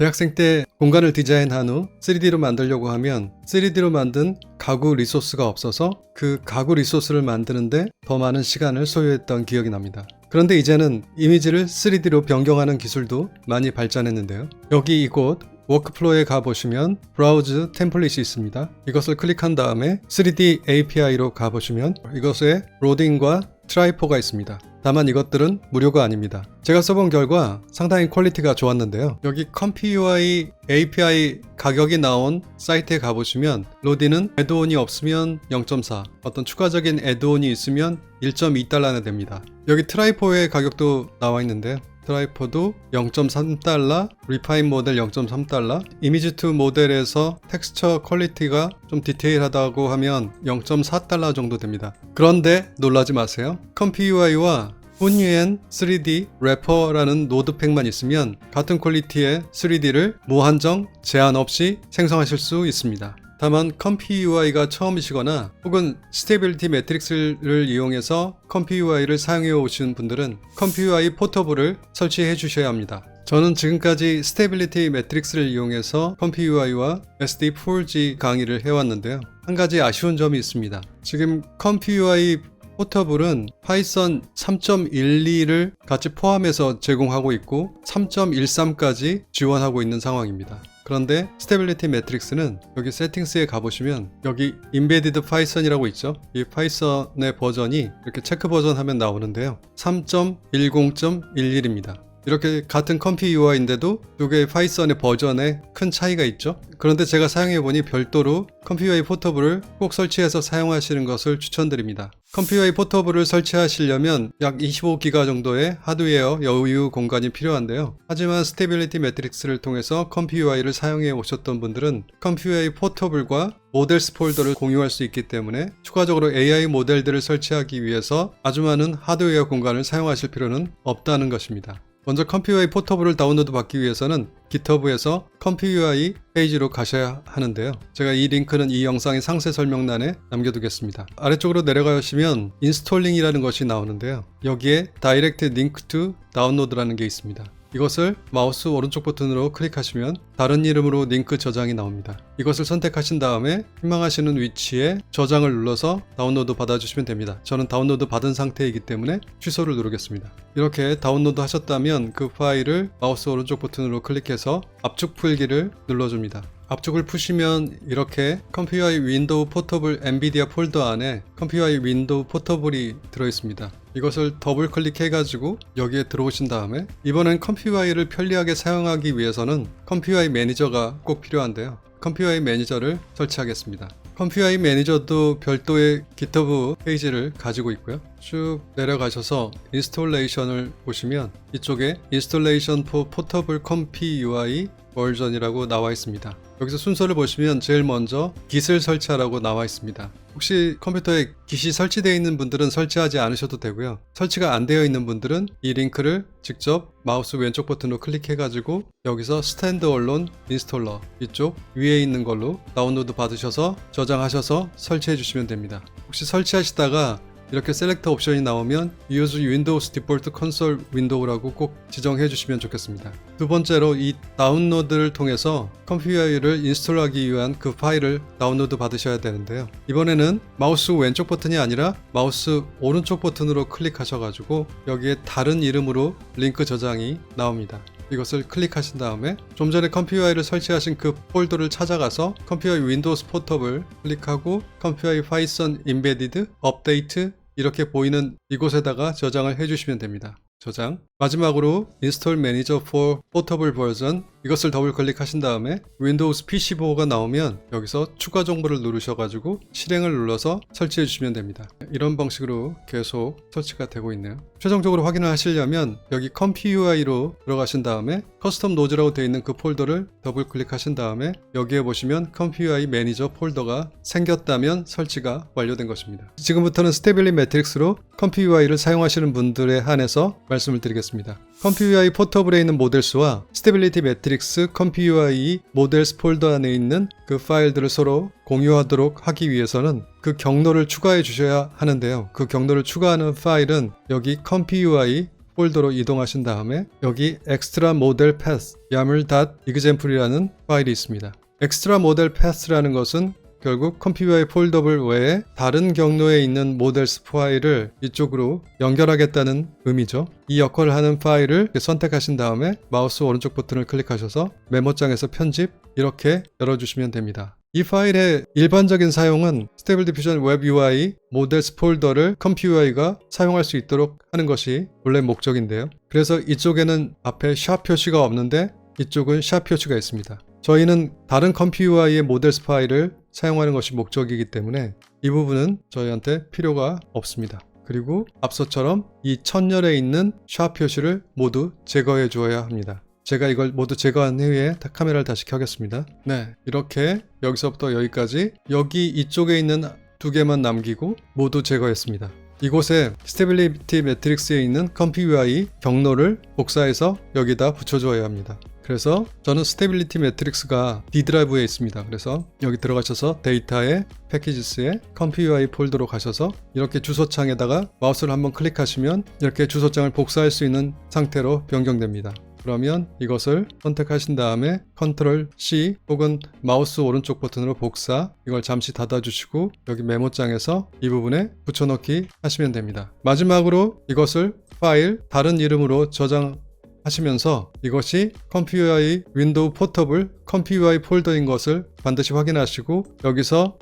대학생 때 공간을 디자인한 후 3D로 만들려고 하면 3D로 만든 가구 리소스가 없어서 그 가구 리소스를 만드는데 더 많은 시간을 소요했던 기억이 납니다. 그런데 이제는 이미지를 3D로 변경하는 기술도 많이 발전했는데요. 여기 이곳 워크플로우에 가보시면 브라우즈 템플릿이 있습니다. 이것을 클릭한 다음에 3D API로 가보시면 이것에 로딩과 트라이포가 있습니다. 다만 이것들은 무료가 아닙니다. 제가 써본 결과 상당히 퀄리티가 좋았는데요. 여기 컴피UI API 가격이 나온 사이트에 가보시면 로딩은 애드온이 없으면 0.4, 어떤 추가적인 애드온이 있으면 1.2달러나 됩니다. 여기 트라이포의 가격도 나와 있는데요. 트라이포도 0.3달러, 리파인 모델 0.3달러, 이미지 투 모델에서 텍스처 퀄리티가 좀 디테일하다고 하면 0.4달러 정도 됩니다. 그런데 놀라지 마세요. 컴피UI와 훈유엔 3D 래퍼라는 노드팩만 있으면 같은 퀄리티의 3D를 무한정 제한 없이 생성하실 수 있습니다. 다만 컴피UI가 처음이시거나 혹은 스테빌리티 매트릭스를 이용해서 컴피UI를 사용해 오신 분들은 컴피UI 포터블을 설치해 주셔야 합니다. 저는 지금까지 스테빌리티 매트릭스를 이용해서 컴피UI와 SD4G 강의를 해왔는데요. 한 가지 아쉬운 점이 있습니다. 지금 컴피UI 포터블은 파이썬 3.12를 같이 포함해서 제공하고 있고 3.13까지 지원하고 있는 상황입니다. 그런데 스테빌리티 매트릭스는 여기 세팅스에 가보시면 여기 인베디드 파이썬이라고 있죠. 이 파이썬의 버전이 이렇게 체크 버전 하면 나오는데요. 3.10.11입니다. 이렇게 같은 컴피UI인데도 두 개의 파이썬의 버전에 큰 차이가 있죠. 그런데 제가 사용해보니 별도로 컴피UI 포터블을 꼭 설치해서 사용하시는 것을 추천드립니다. 컴피UI 포터블을 설치하시려면 약 25기가 정도의 하드웨어 여유 공간이 필요한데요. 하지만 스테빌리티 매트릭스를 통해서 컴피UI를 사용해 오셨던 분들은 컴피UI 포터블과 모델스 폴더를 공유할 수 있기 때문에 추가적으로 AI 모델들을 설치하기 위해서 아주 많은 하드웨어 공간을 사용하실 필요는 없다는 것입니다. 먼저 컴피UI 포터블을 다운로드 받기 위해서는 GitHub에서 컴피UI 페이지로 가셔야 하는데요. 제가 이 링크는 이 영상의 상세 설명란에 남겨두겠습니다. 아래쪽으로 내려가시면 인스톨링이라는 것이 나오는데요. 여기에 Direct Link to Download라는 게 있습니다. 이것을 마우스 오른쪽 버튼으로 클릭하시면 다른 이름으로 링크 저장이 나옵니다. 이것을 선택하신 다음에 희망하시는 위치에 저장을 눌러서 다운로드 받아주시면 됩니다. 저는 다운로드 받은 상태이기 때문에 취소를 누르겠습니다. 이렇게 다운로드 하셨다면 그 파일을 마우스 오른쪽 버튼으로 클릭해서 압축 풀기를 눌러줍니다. 압축을 푸시면 이렇게 컴피UI 윈도우 포터블 엔비디아 폴더 안에 컴피UI 윈도우 포터블이 들어있습니다. 이것을 더블 클릭해 가지고 여기에 들어오신 다음에 이번엔 컴피UI를 편리하게 사용하기 위해서는 컴피UI 매니저가 꼭 필요한데요. 컴피UI 매니저를 설치하겠습니다. 컴피UI 매니저도 별도의 GitHub 페이지를 가지고 있고요. 쭉 내려가셔서 인스톨레이션을 보시면 이쪽에 Installation for Portable CompiUI 버전이라고 나와 있습니다. 여기서 순서를 보시면 제일 먼저 Git을 설치하라고 나와 있습니다. 혹시 컴퓨터에 Git이 설치되어 있는 분들은 설치하지 않으셔도 되고요. 설치가 안 되어 있는 분들은 이 링크를 직접 마우스 왼쪽 버튼으로 클릭해 가지고 여기서 스탠드얼론 인스톨러 이쪽 위에 있는 걸로 다운로드 받으셔서 저장하셔서 설치해 주시면 됩니다. 혹시 설치하시다가 이렇게 셀렉터 옵션이 나오면 Use Windows Default Console Window라고 꼭 지정해 주시면 좋겠습니다. 두 번째로 이 다운로드를 통해서 컴피UI를 인스톨하기 위한 그 파일을 다운로드 받으셔야 되는데요. 이번에는 마우스 왼쪽 버튼이 아니라 마우스 오른쪽 버튼으로 클릭하셔가지고 여기에 다른 이름으로 링크 저장이 나옵니다. 이것을 클릭하신 다음에 좀 전에 컴피UI를 설치하신 그 폴더를 찾아가서 컴피UI 윈도우스 포터블 클릭하고 컴피UI 파이썬 인베디드 업데이트 이렇게 보이는 이곳에다가 저장을 해주시면 됩니다. 저장. 마지막으로 Install Manager for Portable Version 이것을 더블 클릭하신 다음에 윈도우스 PC4가 나오면 여기서 추가 정보를 누르셔가지고 실행을 눌러서 설치해 주시면 됩니다. 이런 방식으로 계속 설치가 되고 있네요. 최종적으로 확인을 하시려면 여기 컴피UI로 들어가신 다음에 커스텀 노즈라고 되어 있는 그 폴더를 더블 클릭하신 다음에 여기에 보시면 컴피UI 매니저 폴더가 생겼다면 설치가 완료된 것입니다. 지금부터는 스테빌리 매트릭스로 컴피UI를 사용하시는 분들에 한해서 말씀을 드리겠습니다. 컴피UI 포터블에 있는 모델스와 스테빌리티 매트릭스 컴피UI 모델스 폴더 안에 있는 그 파일들을 서로 공유하도록 하기 위해서는 그 경로를 추가해 주셔야 하는데요. 그 경로를 추가하는 파일은 여기 컴피UI 폴더로 이동하신 다음에 여기 extra model path yaml.example이라는 파일이 있습니다. extra model path라는 것은 결국 컴퓨터의 폴더블 외에 다른 경로에 있는 모델스 파일을 이쪽으로 연결하겠다는 의미죠. 이 역할을 하는 파일을 선택하신 다음에 마우스 오른쪽 버튼을 클릭하셔서 메모장에서 편집 이렇게 열어주시면 됩니다. 이 파일의 일반적인 사용은 스테이블 디퓨전 웹 UI 모델스 폴더를 컴퓨터가 사용할 수 있도록 하는 것이 원래 목적인데요. 그래서 이쪽에는 앞에 샵 표시가 없는데 이쪽은 샵 표시가 있습니다. 저희는 다른 컴퓨터의 모델스 파일을 사용하는 것이 목적이기 때문에 이 부분은 저희한테 필요가 없습니다. 그리고 앞서처럼 이 천열에 있는 샵 표시를 모두 제거해 주어야 합니다. 제가 이걸 모두 제거한 후에 카메라를 다시 켜겠습니다. 네, 이렇게 여기서부터 여기까지 여기 이쪽에 있는 두 개만 남기고 모두 제거했습니다. 이곳에 스테빌리티 매트릭스에 있는 컴퓨터의 경로를 복사해서 여기다 붙여줘야 합니다. 그래서 저는 스테빌리티 매트릭스가 D 드라이브에 있습니다. 그래서 여기 들어가셔서 데이터에 패키지스에 컴퓨터의 폴더로 가셔서 이렇게 주소창에다가 마우스를 한번 클릭하시면 이렇게 주소창을 복사할 수 있는 상태로 변경됩니다. 그러면 이것을 선택하신 다음에 컨트롤 C 혹은 마우스 오른쪽 버튼으로 복사, 이걸 잠시 닫아주시고 여기 메모장에서 이 부분에 붙여넣기 하시면 됩니다. 마지막으로 이것을 파일 다른 이름으로 저장하시면서 이것이 컴퓨터의 윈도우 포터블 컴퓨터의 폴더인 것을 반드시 확인하시고 여기서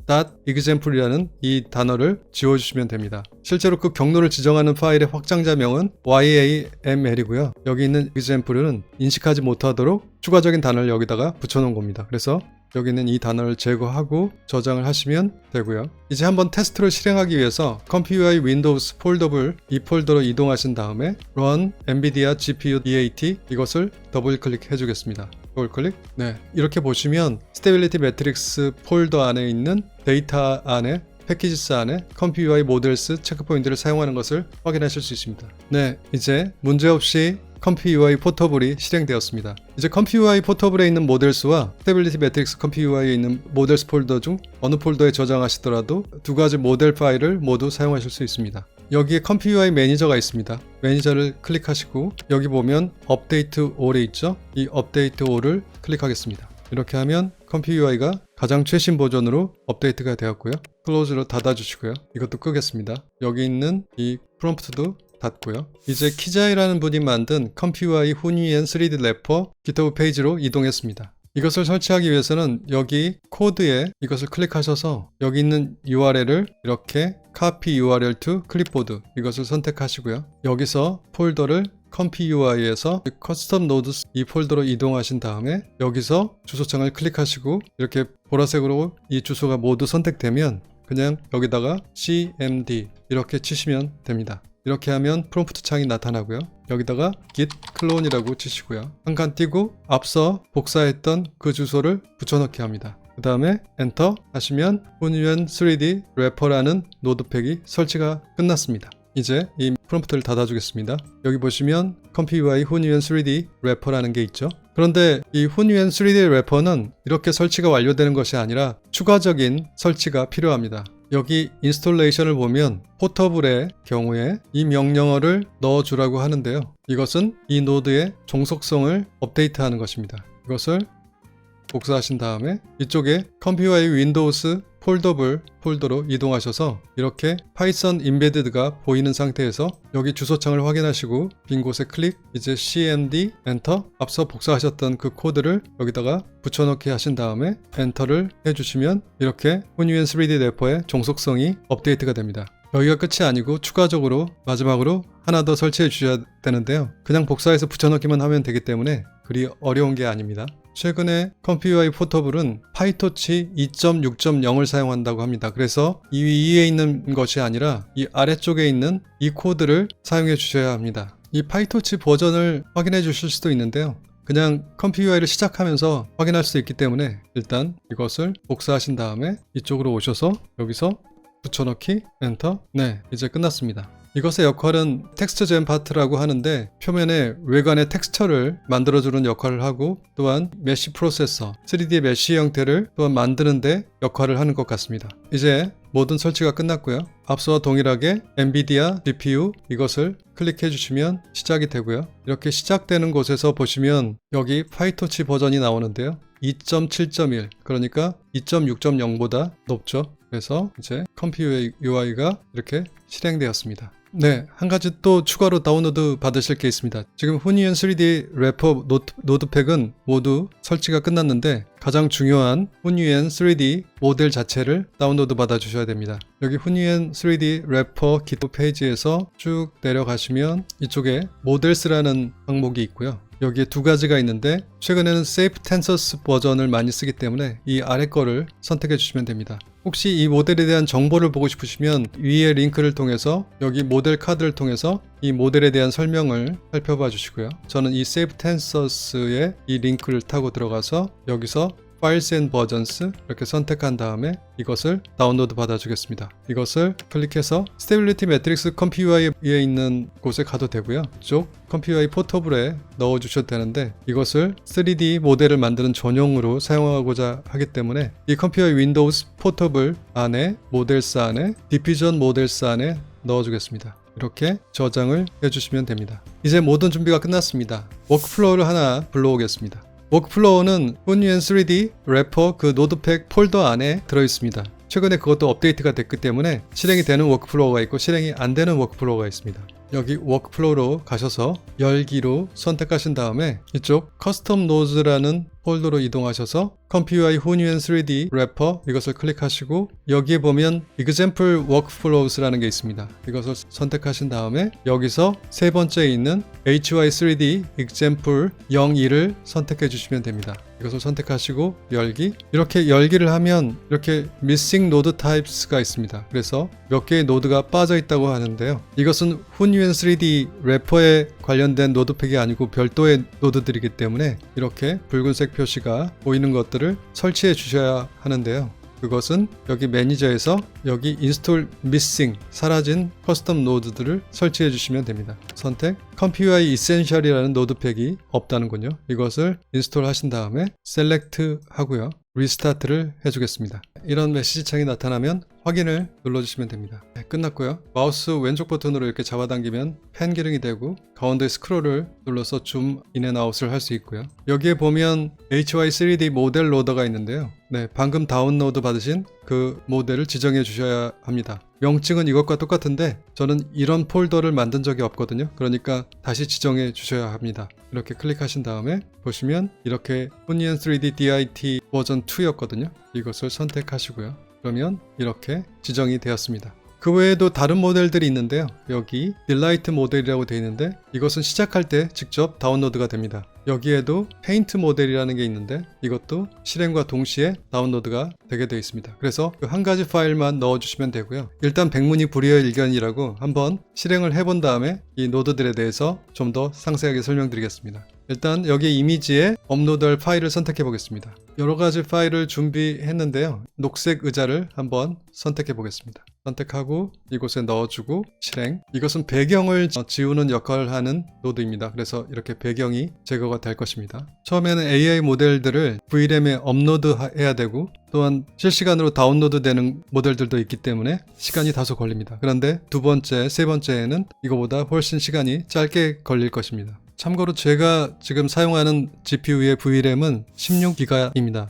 .example이라는 이 단어를 지워주시면 됩니다. 실제로 그 경로를 지정하는 파일의 확장자명은 YAML이고요. 여기 있는 example은 인식하지 못하도록 추가적인 단어를 여기다가 붙여놓은 겁니다. 그래서 여기 있는 이 단어를 제거하고 저장을 하시면 되고요. 이제 한번 테스트를 실행하기 위해서 컴퓨터의 윈도우스 폴더블 이 폴더로 이동하신 다음에 run NVIDIA GPU DAT 이것을 더블 클릭해 주겠습니다. 더블 클릭. 네, 이렇게 보시면 스테빌리티 매트릭스 폴더 안에 있는 데이터 안에 패키지스 안에 컴퓨터의 모델스 체크포인트를 사용하는 것을 확인하실 수 있습니다. 네, 이제 문제없이 컴퓨터의 포터블이 실행되었습니다. 이제 컴퓨터의 포터블에 있는 모델스와 스테빌리티 매트릭스 컴퓨터에 있는 모델스 폴더 중 어느 폴더에 저장하시더라도 두 가지 모델 파일을 모두 사용하실 수 있습니다. 여기에 컴퓨터의 매니저가 있습니다. 매니저를 클릭하시고 여기 보면 업데이트 all에 있죠? 이 업데이트 all을 클릭하겠습니다. 이렇게 하면 컴퓨터가 가장 최신 버전으로 업데이트가 되었고요. 클로즈로 닫아주시고요. 이것도 끄겠습니다. 여기 있는 이 프롬프트도 닫고요. 이제 키자이라는 분이 만든 컴퓨터의 후니엔 3D 래퍼 GitHub 페이지로 이동했습니다. 이것을 설치하기 위해서는 여기 코드에 이것을 클릭하셔서 여기 있는 URL을 이렇게 copy URL to clipboard 이것을 선택하시고요. 여기서 폴더를 컴퓨터에서 커스텀 노드스 이 폴더로 이동하신 다음에 여기서 주소창을 클릭하시고 이렇게 보라색으로 이 주소가 모두 선택되면 그냥 여기다가 cmd 이렇게 치시면 됩니다. 이렇게 하면 프롬프트 창이 나타나고요. 여기다가 git clone이라고 치시고요. 한 칸 띄고 앞서 복사했던 그 주소를 붙여넣기 합니다. 그 다음에 엔터 하시면 후니엔 3D 래퍼라는 노드팩이 설치가 끝났습니다. 이제 이 프롬프트를 닫아주겠습니다. 여기 보시면 컴퓨터의 후니엔 3D 래퍼라는 게 있죠. 그런데 이 후니엔 3D 래퍼는 이렇게 설치가 완료되는 것이 아니라 추가적인 설치가 필요합니다. 여기 인스톨레이션을 보면 포터블의 경우에 이 명령어를 넣어주라고 하는데요. 이것은 이 노드의 종속성을 업데이트하는 것입니다. 이것을 복사하신 다음에 이쪽에 컴퓨터의 윈도우스 폴더블 폴더로 이동하셔서 이렇게 파이썬 임베디드가 보이는 상태에서 여기 주소창을 확인하시고 빈 곳에 클릭, 이제 cmd 엔터, 앞서 복사하셨던 그 코드를 여기다가 붙여넣기 하신 다음에 엔터를 해주시면 이렇게 후니엔 3D 래퍼의 종속성이 업데이트가 됩니다. 여기가 끝이 아니고 추가적으로 마지막으로 하나 더 설치해 주셔야 되는데요. 그냥 복사해서 붙여넣기만 하면 되기 때문에 그리 어려운 게 아닙니다. 최근에 컴퓨터의 포터블은 파이토치 2.6.0을 사용한다고 합니다. 그래서 이 위에 있는 것이 아니라 이 아래쪽에 있는 이 코드를 사용해 주셔야 합니다. 이 파이토치 버전을 확인해 주실 수도 있는데요. 그냥 컴퓨터를 시작하면서 확인할 수 있기 때문에 일단 이것을 복사하신 다음에 이쪽으로 오셔서 여기서 붙여넣기 엔터. 네, 이제 끝났습니다. 이것의 역할은 텍스처 젠 파트라고 하는데 표면에 외관의 텍스처를 만들어주는 역할을 하고 또한 메쉬 프로세서 3D 메쉬 형태를 또한 만드는데 역할을 하는 것 같습니다. 이제 모든 설치가 끝났고요. 앞서와 동일하게 엔비디아 GPU 이것을 클릭해 주시면 시작이 되고요. 이렇게 시작되는 곳에서 보시면 여기 파이토치 버전이 나오는데요. 2.7.1 그러니까 2.6.0보다 높죠. 그래서 이제 컴퓨 UI가 이렇게 실행되었습니다. 네, 한 가지 또 추가로 다운로드 받으실 게 있습니다. 지금 훈이엔 3D 래퍼 노드팩은 모두 설치가 끝났는데 가장 중요한 훈이엔 3D 모델 자체를 다운로드 받아 주셔야 됩니다. 여기 훈이엔 3D 래퍼 기토 페이지에서 쭉 내려가시면 이쪽에 모델스라는 항목이 있고요. 여기에 두 가지가 있는데 최근에는 세이프 텐서스 버전을 많이 쓰기 때문에 이 아래 거를 선택해 주시면 됩니다. 혹시 이 모델에 대한 정보를 보고 싶으시면 위에 링크를 통해서 여기 모델 카드를 통해서 이 모델에 대한 설명을 살펴봐 주시고요. 저는 이 세이프 텐서스의 이 링크를 타고 들어가서 여기서 Files and Versions 이렇게 선택한 다음에 이것을 다운로드 받아주겠습니다. 이것을 클릭해서 Stability Matrix CompuUI에 있는 곳에 가도 되고요. 이쪽 CompuUI 포터블에 넣어주셔도 되는데 이것을 3D 모델을 만드는 전용으로 사용하고자 하기 때문에 이 CompuUI 윈도우스 포터블 안에 모델스 안에 디퓨전 모델스 안에 넣어주겠습니다. 이렇게 저장을 해주시면 됩니다. 이제 모든 준비가 끝났습니다. 워크플로우를 하나 불러오겠습니다. 워크플로우는 훈이엔 3D 래퍼 그 노드팩 폴더 안에 들어있습니다. 최근에 그것도 업데이트가 됐기 때문에 실행이 되는 워크플로우가 있고 실행이 안 되는 워크플로우가 있습니다. 여기 워크플로우로 가셔서 열기로 선택하신 다음에 이쪽 커스텀 노즈라는 폴더로 이동하셔서 CompuUI 훈이엔 3D 래퍼 이것을 클릭하시고 여기에 보면 Example Workflows라는 게 있습니다. 이것을 선택하신 다음에 여기서 세 번째에 있는 HY3D Example 02를 선택해 주시면 됩니다. 이것을 선택하시고 열기 이렇게 열기를 하면 이렇게 Missing Node Types가 있습니다. 그래서 몇 개의 노드가 빠져 있다고 하는데요. 이것은 훈이엔 3D 래퍼에 관련된 노드팩이 아니고 별도의 노드들이기 때문에 이렇게 붉은색 표시가 보이는 것들을 설치해 주셔야 하는데요. 그것은 여기 매니저에서 여기 Install Missing 사라진 커스텀 노드들을 설치해 주시면 됩니다. 선택 CompuUI Essential이라는 노드팩이 없다는군요. 이것을 인스톨 하신 다음에 셀렉트 하고요. 리스타트를 해주겠습니다. 이런 메시지 창이 나타나면 확인을 눌러주시면 됩니다. 네, 끝났고요. 마우스 왼쪽 버튼으로 이렇게 잡아당기면 펜 기능이 되고 가운데 스크롤을 눌러서 줌 인앤 아웃을 할 수 있고요. 여기에 보면 HY3D 모델 로더가 있는데요. 네, 방금 다운로드 받으신 그 모델을 지정해 주셔야 합니다. 명칭은 이것과 똑같은데 저는 이런 폴더를 만든 적이 없거든요. 그러니까 다시 지정해 주셔야 합니다. 이렇게 클릭하신 다음에 보시면 이렇게 훈이엔 3D DIT 버전 2였거든요. 이것을 선택하시고요. 그러면 이렇게 지정이 되었습니다. 그 외에도 다른 모델들이 있는데요. 여기 딜라이트 모델이라고 되어 있는데 이것은 시작할 때 직접 다운로드가 됩니다. 여기에도 페인트 모델이라는 게 있는데 이것도 실행과 동시에 다운로드가 되게 되어 있습니다. 그래서 그 한 가지 파일만 넣어주시면 되고요. 일단 백문이 불여일견이라고 한번 실행을 해본 다음에 이 노드들에 대해서 좀 더 상세하게 설명드리겠습니다. 일단 여기 이미지에 업로드할 파일을 선택해 보겠습니다. 여러 가지 파일을 준비했는데요. 녹색 의자를 한번 선택해 보겠습니다. 선택하고 이곳에 넣어주고 실행. 이것은 배경을 지우는 역할을 하는 노드입니다. 그래서 이렇게 배경이 제거가 될 것입니다. 처음에는 AI 모델들을 VRAM에 업로드해야 되고 또한 실시간으로 다운로드 되는 모델들도 있기 때문에 시간이 다소 걸립니다. 그런데 두 번째, 세 번째에는 이거보다 훨씬 시간이 짧게 걸릴 것입니다. 참고로 제가 지금 사용하는 GPU의 VRAM은 16기가입니다.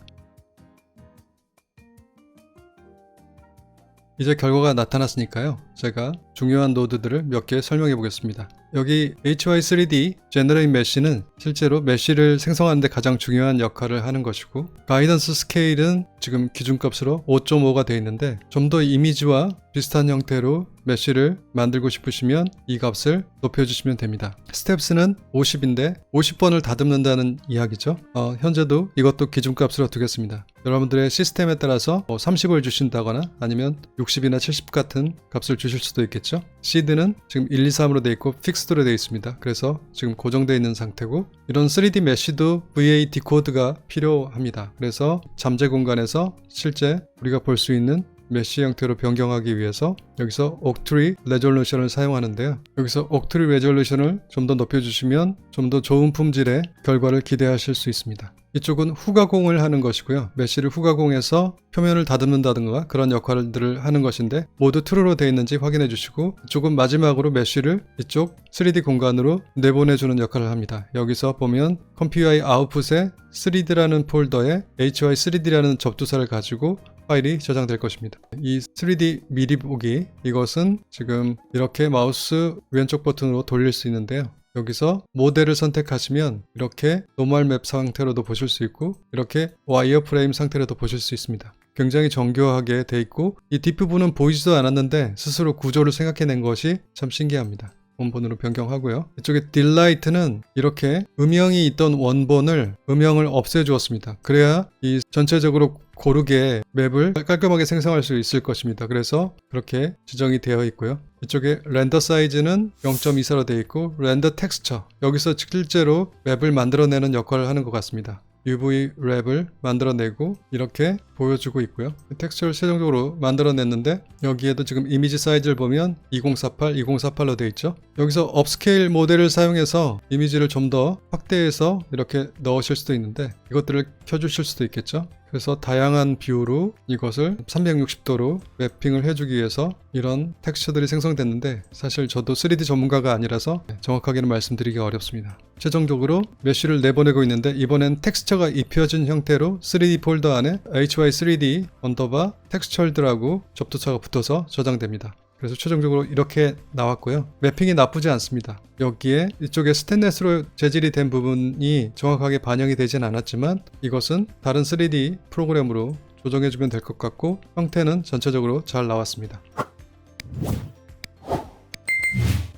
이제 결과가 나타났으니까요. 제가 중요한 노드들을 몇 개 설명해 보겠습니다. 여기 HY3D Generate Mesh는 실제로 메쉬를 생성하는 데 가장 중요한 역할을 하는 것이고 가이던스 스케일은 지금 기준값으로 5.5가 되어 있는데 좀 더 이미지와 비슷한 형태로 메쉬를 만들고 싶으시면 이 값을 높여주시면 됩니다. 스텝스는 50인데 50번을 다듬는다는 이야기죠. 현재도 이것도 기준값으로 두겠습니다. 여러분들의 시스템에 따라서 30을 주신다거나 아니면 60이나 70 같은 값을 주실 수도 있겠죠. 시드는 지금 1, 2, 3으로 되어 있고 픽스드로 되어 있습니다. 그래서 지금 고정되어 있는 상태고 이런 3D 메쉬도 VA 디코드가 필요합니다. 그래서 잠재 공간에서 실제 우리가 볼 수 있는 메쉬 형태로 변경하기 위해서 여기서 옥트리 레졸루션을 사용하는데요. 여기서 옥트리 레졸루션을 좀 더 높여주시면 좀 더 좋은 품질의 결과를 기대하실 수 있습니다. 이쪽은 후가공을 하는 것이고요. 메쉬를 후가공해서 표면을 다듬는다든가 그런 역할들을 하는 것인데 모두 true로 되어 있는지 확인해 주시고, 이쪽은 마지막으로 메쉬를 이쪽 3D 공간으로 내보내주는 역할을 합니다. 여기서 보면 컴퓨어의 아웃풋에 3D라는 폴더에 HY3D라는 접두사를 가지고 파일이 저장될 것입니다. 이 3D 미리 보기, 이것은 지금 이렇게 마우스 왼쪽 버튼으로 돌릴 수 있는데요. 여기서 모델을 선택하시면 이렇게 노멀 맵 상태로도 보실 수 있고 이렇게 와이어프레임 상태로도 보실 수 있습니다. 굉장히 정교하게 돼 있고 이 뒷부분은 보이지도 않았는데 스스로 구조를 생각해낸 것이 참 신기합니다. 원본으로 변경하고요. 이쪽에 딜라이트는 이렇게 음영이 있던 원본을 음영을 없애 주었습니다. 그래야 이 전체적으로 고르게 맵을 깔끔하게 생성할 수 있을 것입니다. 그래서 그렇게 지정이 되어 있고요. 이쪽에 렌더 사이즈는 0.24로 되어 있고 렌더 텍스처, 여기서 실제로 맵을 만들어내는 역할을 하는 것 같습니다. UV 랩을 만들어내고 이렇게 보여주고 있고요. 텍스처를 최종적으로 만들어냈는데 여기에도 지금 이미지 사이즈를 보면 2048, 2048로 되어 있죠. 여기서 업스케일 모델을 사용해서 이미지를 좀 더 확대해서 이렇게 넣으실 수도 있는데 이것들을 켜주실 수도 있겠죠. 그래서 다양한 뷰로 이것을 360도로 맵핑을 해주기 위해서 이런 텍스처들이 생성됐는데 사실 저도 3D 전문가가 아니라서 정확하게는 말씀드리기가 어렵습니다. 최종적으로 메쉬를 내보내고 있는데 이번엔 텍스처가 입혀진 형태로 3D 폴더 안에 HY3D 언더바 텍스처들하고 접두차가 붙어서 저장됩니다. 그래서 최종적으로 이렇게 나왔고요. 매핑이 나쁘지 않습니다. 여기에 이쪽에 스테인레스로 재질이 된 부분이 정확하게 반영이 되진 않았지만 이것은 다른 3D 프로그램으로 조정해주면 될 것 같고 형태는 전체적으로 잘 나왔습니다.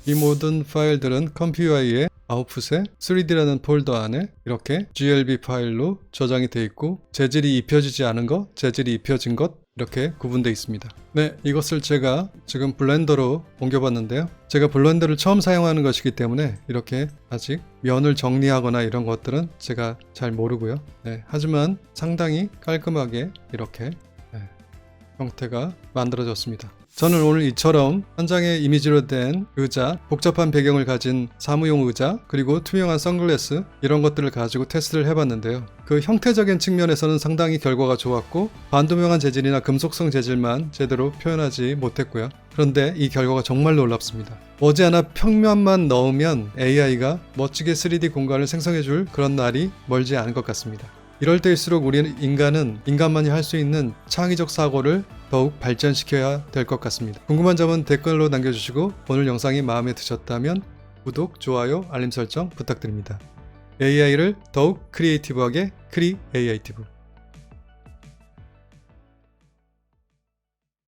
이 모든 파일들은 컴퓨어의 아웃풋에 3D라는 폴더 안에 이렇게 GLB 파일로 저장이 되어 있고 재질이 입혀지지 않은 것, 재질이 입혀진 것 이렇게 구분되어 있습니다. 네, 이것을 제가 지금 블렌더로 옮겨봤는데요. 제가 블렌더를 처음 사용하는 것이기 때문에 이렇게 아직 면을 정리하거나 이런 것들은 제가 잘 모르고요. 네, 하지만 상당히 깔끔하게 이렇게 형태가 만들어졌습니다. 저는 오늘 이처럼 한 장의 이미지로 된 의자, 복잡한 배경을 가진 사무용 의자, 그리고 투명한 선글라스 이런 것들을 가지고 테스트를 해봤는데요. 그 형태적인 측면에서는 상당히 결과가 좋았고 반투명한 재질이나 금속성 재질만 제대로 표현하지 못했고요. 그런데 이 결과가 정말 놀랍습니다. 머지않아 평면만 넣으면 AI가 멋지게 3D 공간을 생성해줄 그런 날이 멀지 않은 것 같습니다. 이럴 때일수록 우리 인간은 인간만이 할 수 있는 창의적 사고를 더욱 발전시켜야 될 것 같습니다. 궁금한 점은 댓글로 남겨주시고 오늘 영상이 마음에 드셨다면 구독, 좋아요, 알림 설정 부탁드립니다. AI를 더욱 크리에이티브하게 크리에이티브